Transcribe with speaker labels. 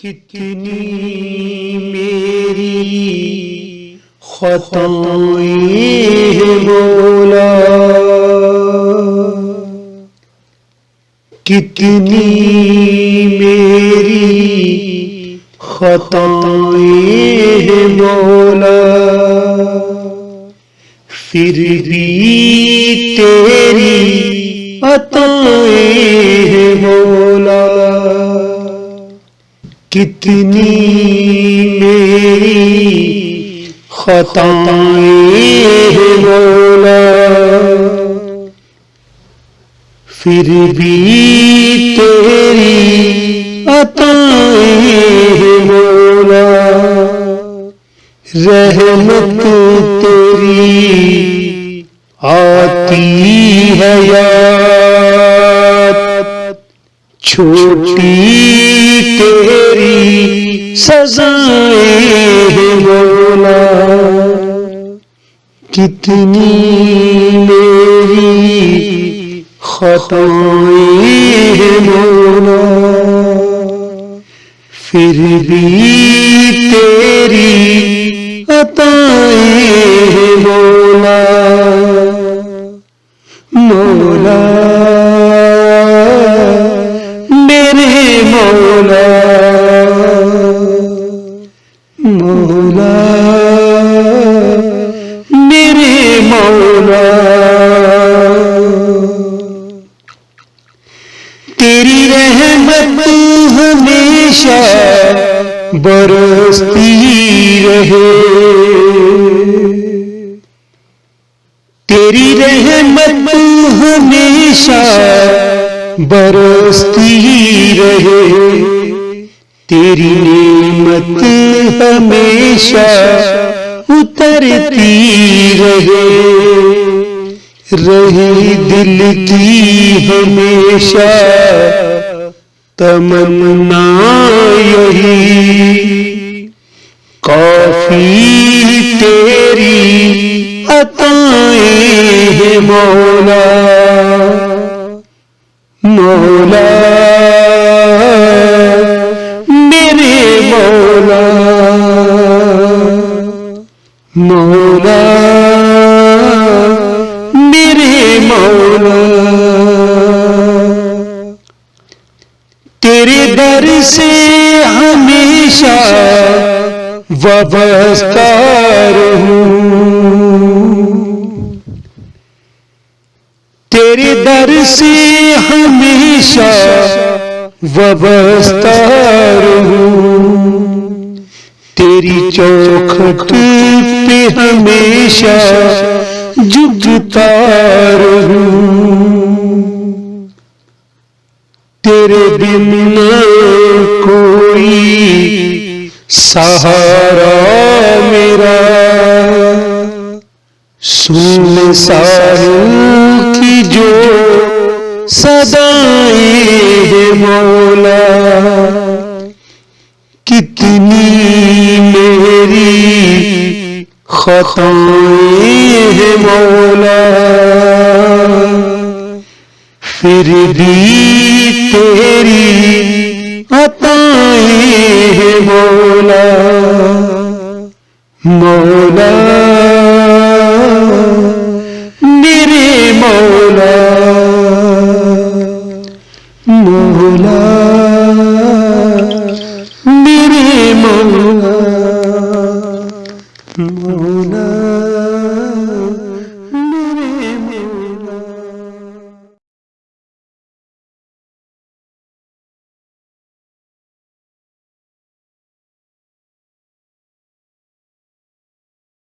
Speaker 1: कितनी मेरी खताएं हैं मौला, कितनी मेरी खताएं हैं मौला, फिर भी तेरी अताएं हैं मौला। कितनी मेरी खताएं हैं मौला, फिर भी तेरी अताएं हैं मौला। रहमत तेरी आती है याद, छोटी तेरी सजाएं हैं मौला। कितनी मेरी खताएं हैं मौला, फिर भी तेरी अताएं हैं मौला। मौला मेरे मौला, मौला मेरे मौला। तेरी रहमत हमेशा बरसती रहे, तेरी रहमत हमेशा बरसती रहे, तेरी नेमत हमेशा उतरती रहे। रही दिल की हमेशा तमन्ना यही, काफी तेरी अताएं हैं मौला। मौला मेरे मौला, मौला मेरे मौला। तेरे दर से हमेशा वाबस्ता रहूं, तेरे दर से हमेशा वाबस्ता रहूं, तेरी चौखट पे हमेशा झुकता रहूं। तेरे बिना कोई सहारा मेरा, सुनसान की जो सदाएं हैं मौला। कितनी मेरी खताएं हैं मौला, फिर भी तेरी अताएं हैं मौला। मौला मेरे मौला, मौला मेरे मौला, मौला।